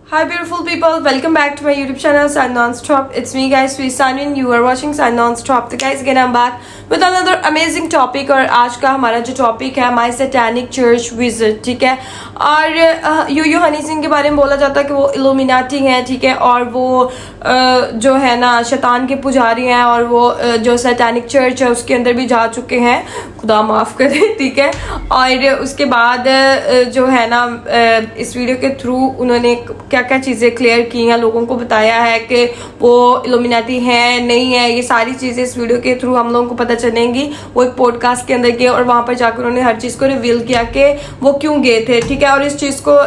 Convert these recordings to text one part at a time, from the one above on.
Hi beautiful people, welcome back to my YouTube channel Sign Non-Stop. It's me guys, Sweet and you are watching Sign Non-Stop. तो guys again I'm back with another amazing topic और आज का हमारा जो topic है माई satanic church visit, ठीक है। और यूयू हनी सिंह के बारे में बोला जाता है कि वो इल्यूमिनाटी हैं, ठीक है, और वो जो है ना शैतान के पुजारी हैं और वो जो सैटेनिक चर्च है उसके अंदर भी जा चुके हैं, खुदा माफ़ करे, ठीक है। और उसके बाद जो है ना इस वीडियो के थ्रू उन्होंने क्या क्या चीज़ें क्लियर की हैं, लोगों को बताया है कि वो इल्यूमिनाटी है नहीं है, ये सारी चीज़ें इस वीडियो के थ्रू हम लोगों को पता चलेंगी। वो एक पॉडकास्ट के अंदर गए और वहाँ पर जाकर उन्होंने हर चीज़ को रिवील किया कि वो क्यों गए थे, ठीक है। और इस चीज़ को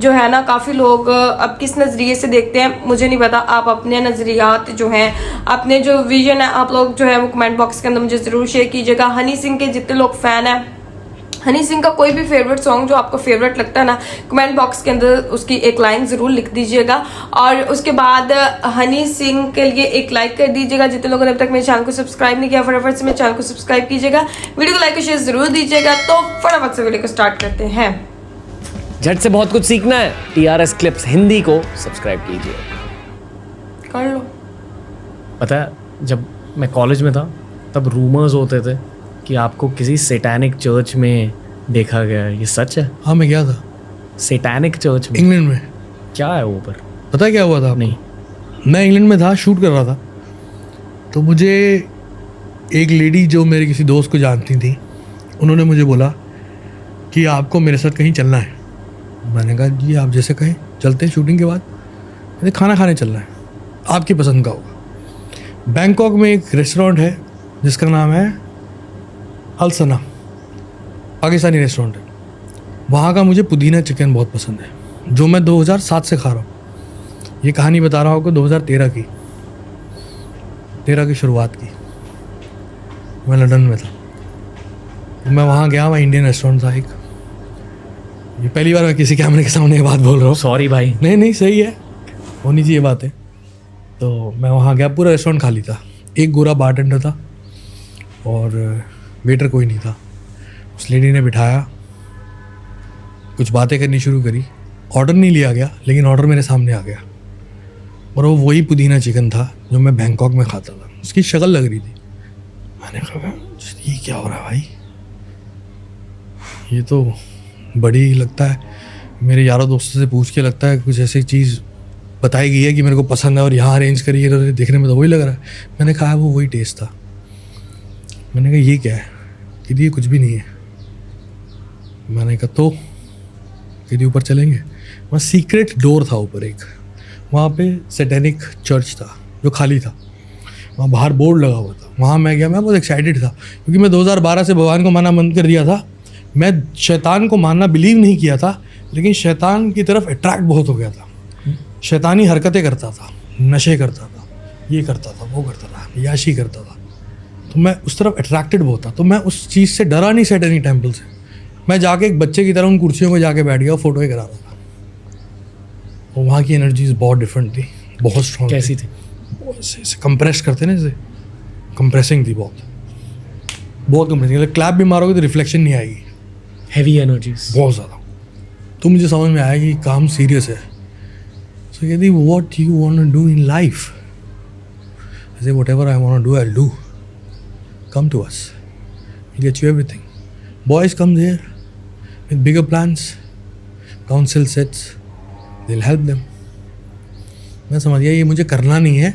जो है ना काफ़ी लोग अब किस नज़रिए से देखते हैं मुझे नहीं पता। आप अपने नज़रियात जो हैं, अपने जो विजन है, आप लोग जो है वो कमेंट बॉक्स के अंदर मुझे ज़रूर शेयर कीजिएगा। हनी सिंह के जितने लोग फ़ैन हैं, हनी सिंह का कोई भी फेवरेट सॉन्ग जो आपको फेवरेट लगता है ना, कमेंट बॉक्स के अंदर उसकी एक लाइन ज़रूर लिख दीजिएगा। और उसके बाद हनी सिंह के लिए एक लाइक कर दीजिएगा। जितने लोगों ने अब तक मेरे चैनल को सब्सक्राइब नहीं किया, फटाफट से मेरे चैनल को सब्सक्राइब कीजिएगा, वीडियो को लाइक और शेयर ज़रूर दीजिएगा। तो फटाफट से वीडियो को स्टार्ट करते हैं। झट से बहुत कुछ सीखना है, TRS क्लिप्स हिंदी को सब्सक्राइब कीजिए। कर लो। पता है जब मैं कॉलेज में था तब रूमर्स होते थे कि आपको किसी सैटेनिक चर्च में देखा गया है। ये सच है? हाँ, मैं गया था सैटेनिक चर्च में। इंग्लैंड में। क्या है वो पर? पता है क्या हुआ था? नहीं। मैं इंग्लैंड में था, शूट कर रहा था, तो मुझे एक लेडी जो मेरे किसी दोस्त को जानती थी, उन्होंने मुझे बोला कि आपको मेरे साथ कहीं चलना है। मैंने कहा जी आप जैसे कहें, चलते हैं शूटिंग के बाद। मैंने खाना खाने चलना है, आपकी पसंद का होगा। बैंकॉक में एक रेस्टोरेंट है जिसका नाम है अल सना, पाकिस्तानी रेस्टोरेंट है। वहाँ का मुझे पुदीना चिकन बहुत पसंद है, जो मैं 2007 से खा रहा हूँ। ये कहानी बता रहा हूँ आपको 2013 की शुरुआत की। मैं लंदन में था, मैं वहाँ गया, वहाँ इंडियन रेस्टोरेंट था एक। ये पहली बार मैं किसी कैमरे के सामने ये बात बोल रहा हूँ। सॉरी भाई। नहीं सही है, होनी चाहिए बात है। तो मैं वहाँ गया, पूरा रेस्टोरेंट खाली था, एक गोरा बारटेंडर था और वेटर कोई नहीं था। उस लेडी ने बिठाया, कुछ बातें करनी शुरू करी। ऑर्डर नहीं लिया गया, लेकिन ऑर्डर मेरे सामने आ गया और वो वही पुदीना चिकन था जो मैं बैंकॉक में खाता था। उसकी शक्ल लग रही थी। मैंने कहा ये क्या हो रहा है भाई, ये तो बड़ी लगता है। मेरे यारों दोस्तों से पूछ के लगता है कुछ ऐसी चीज़ बताई गई है कि मेरे को पसंद है और यहाँ अरेंज करी है, तो देखने में तो वही लग रहा है। मैंने कहा वो वही टेस्ट था। मैंने कहा ये क्या है? कि ये कुछ भी नहीं है। मैंने कहा तो कि ऊपर चलेंगे। वहाँ सीक्रेट डोर था ऊपर एक, वहाँ पे सैटेनिक चर्च था जो खाली था। वहाँ बाहर बोर्ड लगा हुआ था, वहाँ मैं गया। मैं बहुत एक्साइटेड था क्योंकि मैं 2012 से भगवान को मानना बंद कर दिया था। मैं शैतान को मानना बिलीव नहीं किया था, लेकिन शैतान की तरफ अट्रैक्ट बहुत हो गया था। शैतानी हरकतें करता था, नशे करता था, ये करता था, वो करता था, याशी करता था। तो मैं उस तरफ अट्रैक्टेड बहुत था। तो मैं उस चीज़ से डरा नहीं सैटेनिक टेम्पल से। मैं जाके एक बच्चे की तरह उन कुर्सियों में जाके बैठ गया, फ़ोटो ही करा रहा था। और वहाँ की एनर्जीज बहुत डिफरेंट थी, बहुत स्ट्रॉन्ग। कैसी थी? ऐसे कंप्रेस करते ना, जैसे कंप्रेसिंग थी, बहुत कंप्रेसिंग। क्लैप भी मारोगे तो रिफ्लेक्शन नहीं आएगी, हैवी एनर्जीज बहुत ज़्यादा। तो मुझे समझ में आया कि काम सीरियस है। सो कहती what you want to do in life? I say whatever I want to do I will do. Come to us, we'll get you everything. Boys come there with bigger plans, council sets, they'll help them. मैं समझ गया ये मुझे करना नहीं है,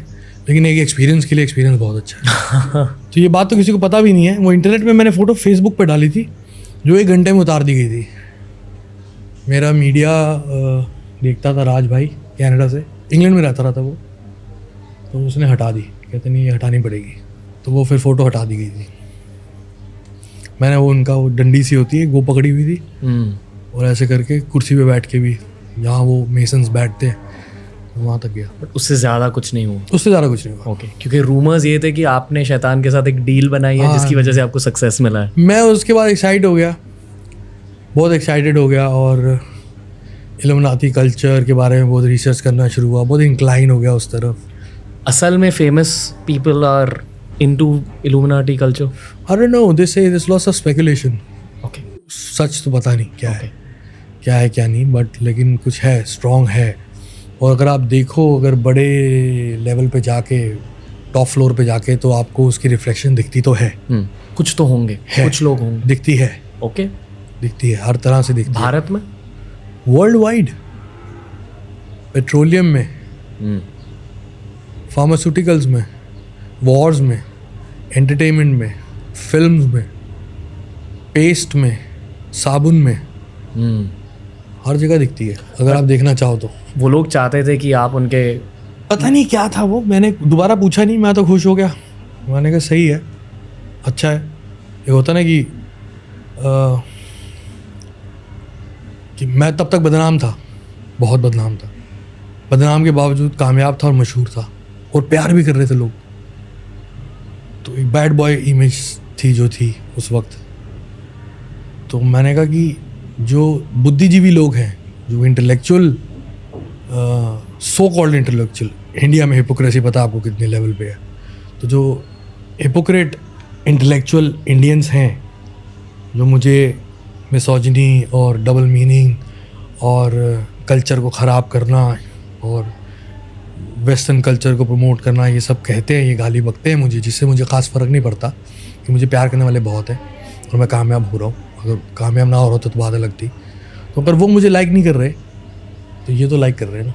लेकिन एक एक्सपीरियंस के लिए एक्सपीरियंस बहुत अच्छा है। तो ये बात तो किसी को पता भी नहीं है। वो इंटरनेट में मैंने फ़ोटो फेसबुक पे डाली थी जो 1 घंटे में उतार दी गई थी। मेरा मीडिया देखता था, राज भाई कनाडा से, इंग्लैंड में रहता था वो, तो उसने हटा दी। कहते नहीं ये हटानी पड़ेगी, तो वो फिर फ़ोटो हटा दी गई थी। मैंने वो उनका वो डंडी सी होती है वो पकड़ी हुई थी और ऐसे करके कुर्सी पे बैठ के भी, जहाँ वो मेसन्स बैठते हैं वहाँ तक गया। बट उससे ज़्यादा कुछ नहीं हुआ? उससे ज़्यादा कुछ नहीं हुआ। ओके, क्योंकि रूमर्स ये थे कि आपने शैतान के साथ एक डील बनाई है जिसकी वजह से आपको सक्सेस मिला है। मैं उसके बाद एक्साइट हो गया, बहुत एक्साइटेड हो गया और इल्यूमिनाटी कल्चर के बारे में बहुत रिसर्च करना शुरू हुआ, बहुत इंक्लाइन हो गया उस तरफ। असल में famous people are into Illuminati culture? I don't know, they say there's lots of speculation. Okay. सच तो पता नहीं क्या है क्या है क्या नहीं, बट लेकिन कुछ है, स्ट्रॉन्ग है। और अगर आप देखो, अगर बड़े लेवल पे जाके, टॉप फ्लोर पे जाके, तो आपको उसकी रिफ्लेक्शन दिखती तो है। कुछ तो होंगे, कुछ लोग होंगे, दिखती है, ओके, दिखती है, हर तरह से दिखती है। भारत में, वर्ल्ड वाइड, पेट्रोलियम में, फार्मास्यूटिकल्स में, वॉर्स में, एंटरटेनमेंट में, फिल्म्स में, पेस्ट में, साबुन में, हर जगह दिखती है अगर आप देखना चाहो तो। वो लोग चाहते थे कि आप उनके, पता नहीं क्या था वो, मैंने दोबारा पूछा नहीं, मैं तो खुश हो गया। मैंने कहा सही है, अच्छा है। ये होता ना कि मैं तब तक बदनाम था, बहुत बदनाम था, बदनाम के बावजूद कामयाब था और मशहूर था और प्यार भी कर रहे थे लोग। तो एक बैड बॉय इमेज थी जो थी उस वक्त। तो मैंने कहा कि जो बुद्धिजीवी लोग हैं, जो intellectual, so called intellectual, India में हिपोक्रेसी पता आपको कितने लेवल पे है, तो जो हिपोक्रेट इंटेलेक्चुअल इंडियंस हैं, जो मुझे मिसोजिनी और डबल मीनिंग और कल्चर को ख़राब करना और वेस्टर्न कल्चर को प्रमोट करना, ये सब कहते हैं, ये गाली बकते हैं मुझे, जिससे मुझे ख़ास फ़र्क नहीं पड़ता कि मुझे प्यार करने वाले बहुत हैं और मैं कामयाब हो रहा हूँ। अगर कामयाब ना हो रहा तो बात अलग थी। तो अगर वो मुझे लाइक नहीं कर रहे तो ये तो लाइक कर रहे हैं ना।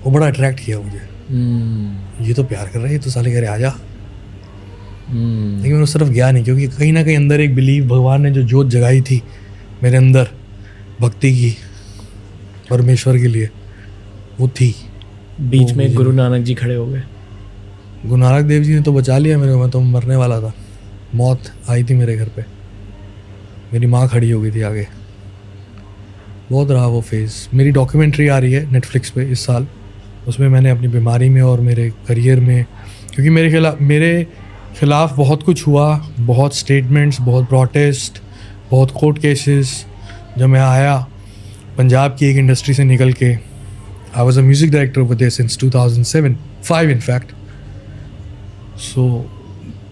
वो बड़ा अट्रैक्ट किया मुझे, ये तो प्यार कर रहे हैं, ये तो साले कह रहे आजा। लेकिन मैं उस तरफ गया नहीं, क्योंकि कहीं ना कहीं अंदर एक बिलीव, भगवान ने जो जोत जगाई थी मेरे अंदर भक्ति की, परमेश्वर के लिए, वो थी। बीच में गुरु नानक जी खड़े हो गए। गुरु नानक देव जी ने तो बचा लिया मेरे को, मैं तो मरने वाला था। मौत आई थी मेरे घर पे, मेरी माँ खड़ी हो गई थी आगे। बहुत रहा वो फेज़। मेरी डॉक्यूमेंट्री आ रही है नेटफ्लिक्स पे इस साल, उसमें मैंने अपनी बीमारी में और मेरे करियर में, क्योंकि मेरे खिलाफ बहुत कुछ हुआ, बहुत स्टेटमेंट्स, बहुत प्रोटेस्ट, बहुत कोर्ट केसेस। जब मैं आया पंजाब की एक इंडस्ट्री से निकल के, I was a music director over there since 2005 in fact. So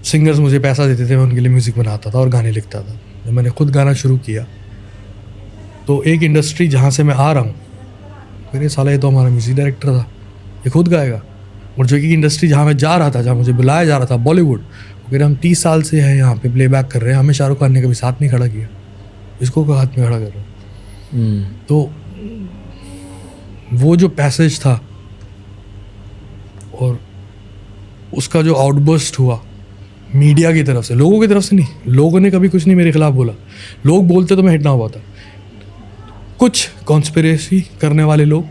singers मुझे पैसा देते थे, मैं उनके लिए म्यूज़िक बनाता था और गाने लिखता था। जब मैंने खुद गाना शुरू किया तो एक इंडस्ट्री जहाँ से मैं आ रहा हूँ, मेरे साला ये तो हमारा म्यूज़िक डायरेक्टर था, ये खुद गाएगा। और जो कि इंडस्ट्री जहाँ मैं जा रहा था, जहाँ मुझे बुलाया जा रहा था, बॉलीवुड, फिर हम 30 साल से हैं यहाँ पे प्लेबैक कर रहे हैं, हमें शाहरुख खान ने कभी साथ नहीं खड़ा किया, इसको हाथ में खड़ा कर रहा हूँ। तो वो जो पैसेज था और उसका जो आउटबर्स्ट हुआ मीडिया की तरफ से, लोगों की तरफ से नहीं, लोगों ने कभी कुछ नहीं मेरे खिलाफ बोला, लोग बोलते तो मैं हिट ना हुआ था। कुछ कॉन्स्पिरेसी करने वाले लोग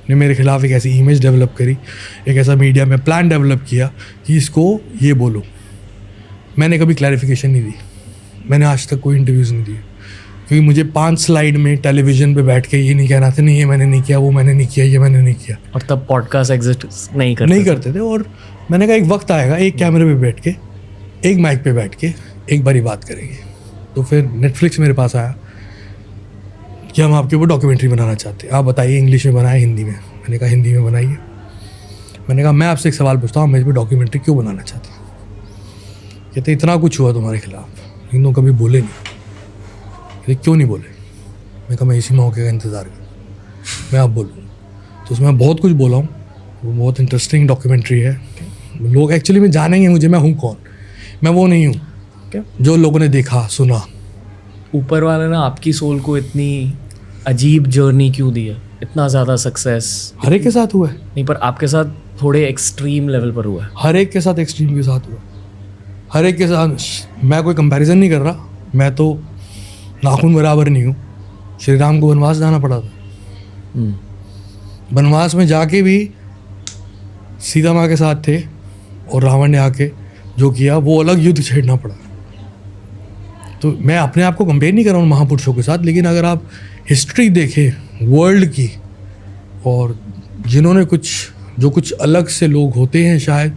ने मेरे खिलाफ एक ऐसी इमेज डेवलप करी, एक ऐसा मीडिया में प्लान डेवलप किया कि इसको ये बोलो। मैंने कभी क्लैरिफिकेशन नहीं दी, मैंने आज तक कोई इंटरव्यूज़ नहीं दिए, क्योंकि मुझे 5 स्लाइड में टेलीविज़न पे बैठ के ये नहीं कहना था, नहीं ये मैंने नहीं किया, वो मैंने नहीं किया, ये मैंने नहीं किया। और तब पॉडकास्ट एग्जिस्ट नहीं करते थे। और मैंने कहा एक वक्त आएगा, एक कैमरे पे बैठ के, एक माइक पे बैठ के एक बारी बात करेंगे। तो फिर नेटफ्लिक्स मेरे पास आया कि हम आपके ऊपर डॉक्यूमेंट्री बनाना चाहते हैं, आप बताइए इंग्लिश में बनाए हिंदी में। मैंने कहा हिंदी में बनाइए। मैंने कहा मैं आपसे एक सवाल पूछता हूँ, मेरे पे डॉक्यूमेंट्री क्यों बनाना चाहते हैं? कहते इतना कुछ हुआ तुम्हारे खिलाफ, लेकिन तुम कभी बोले नहीं। कहते क्यों नहीं बोले? मैं कहा मैं इसी मौके का इंतज़ार करूँ, मैं अब बोलूँ। तो उसमें बहुत कुछ बोला हूँ, वो बहुत इंटरेस्टिंग डॉक्यूमेंट्री है। लोग एक्चुअली में जानेंगे मुझे, मैं हूँ कौन। मैं वो नहीं हूँ जो लोगों ने देखा सुना। ऊपर वाले ने आपकी सोल को इतनी अजीब जर्नी क्यों दी है? इतना ज़्यादा सक्सेस हर एक के साथ हुआ है। नहीं, पर आपके साथ थोड़े एक्सट्रीम लेवल पर हुआ है। हर एक के साथ एक्सट्रीम के साथ हुआ, हर एक के साथ। मैं कोई कंपैरिजन नहीं कर रहा, मैं तो नाखून बराबर नहीं हूँ। श्री राम को वनवास जाना पड़ा था, वनवास में जाके भी सीता माँ के साथ थे, और रावण ने आके जो किया वो अलग युद्ध छेड़ना पड़ा। तो मैं अपने आप को कंपेयर नहीं कर रहा हूँ महापुरुषों के साथ, लेकिन अगर आप हिस्ट्री देखें वर्ल्ड की, और जिन्होंने कुछ अलग से लोग होते हैं शायद,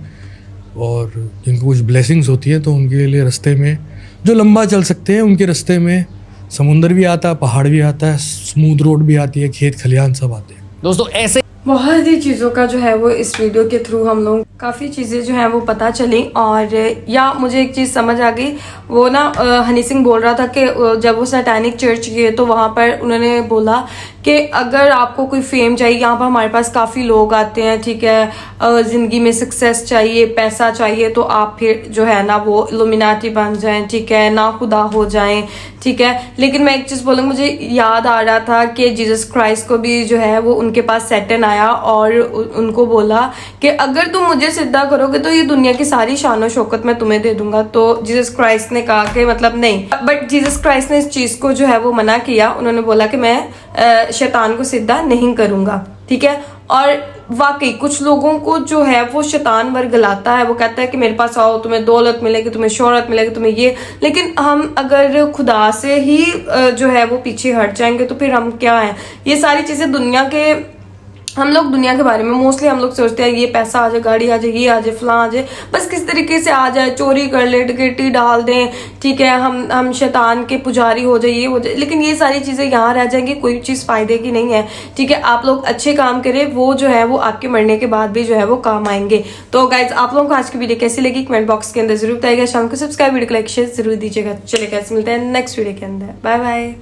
और जिनको कुछ ब्लेसिंग्स होती है, तो उनके लिए रास्ते में जो लंबा चल सकते हैं, उनके रास्ते में समुंदर भी आता है, पहाड़ भी आता है, स्मूथ रोड भी आती है, खेत खलियान सब आते हैं। दोस्तों ऐसे बहुत ही चीज़ों का जो है वो इस वीडियो के थ्रू हम लोग काफ़ी चीज़ें जो हैं वो पता चली। और या मुझे एक चीज़ समझ आ गई, वो ना हनी सिंह बोल रहा था कि जब वो सैटानिक चर्च गए तो वहाँ पर उन्होंने बोला कि अगर आपको कोई फेम चाहिए, यहाँ पर हमारे पास काफ़ी लोग आते हैं, ठीक है, ज़िंदगी में सक्सेस चाहिए, पैसा चाहिए, तो आप फिर जो है ना वो इल्यूमिनाटी बन जाएं, ठीक है, ना खुदा हो जाएं, ठीक है। लेकिन मैं एक चीज़ बोलूँगी, मुझे याद आ रहा था कि जीसस क्राइस्ट को भी जो है वो उनके पास सैटन आया और उनको बोला कि अगर तुम मुझे सिद्धा करोगे तो ये दुनिया की सारी शान और शौकत मैं तुम्हें दे दूंगा। तो जीसस क्राइस्ट ने कहा कि मतलब नहीं, बट जीसस क्राइस्ट ने इस चीज़ को जो है वो मना किया। उन्होंने बोला कि मैं शैतान को सिद्धा नहीं करूंगा, ठीक है। और वाकई कुछ लोगों को जो है वो शैतान वर्गलाता है, वो कहता है कि मेरे पास आओ, तुम्हें दौलत मिलेगी, तुम्हें शोहरत मिलेगी, तुम्हें ये। लेकिन हम अगर खुदा से ही जो है वो पीछे हट जाएंगे तो फिर हम क्या हैं। ये सारी चीज़ें दुनिया के, हम लोग दुनिया के बारे में मोस्टली हम लोग सोचते हैं ये पैसा आ जाए, गाड़ी आ जाए, ये आ जाए, फलां आ जाए, बस किस तरीके से आ जाए, चोरी कर ले, डकैती डाल दें, ठीक है, हम शैतान के पुजारी हो जाए, ये हो जाए। लेकिन ये सारी चीज़ें यहाँ रह जाएंगी, कोई चीज़ फायदे की नहीं है, ठीक है। आप लोग अच्छे काम करें, वो जो है वो आपके मरने के बाद भी जो है वो काम आएंगे। तो गाइज, आप लोगों को आज की वीडियो कैसी लगी कमेंट बॉक्स के अंदर जरूर बताइएगा। शाम को सब्सक्राइब, वीडियो को लाइक शेयर जरूर दीजिएगा। चलिए गाइज, मिलते हैं नेक्स्ट वीडियो के अंदर। Bye bye.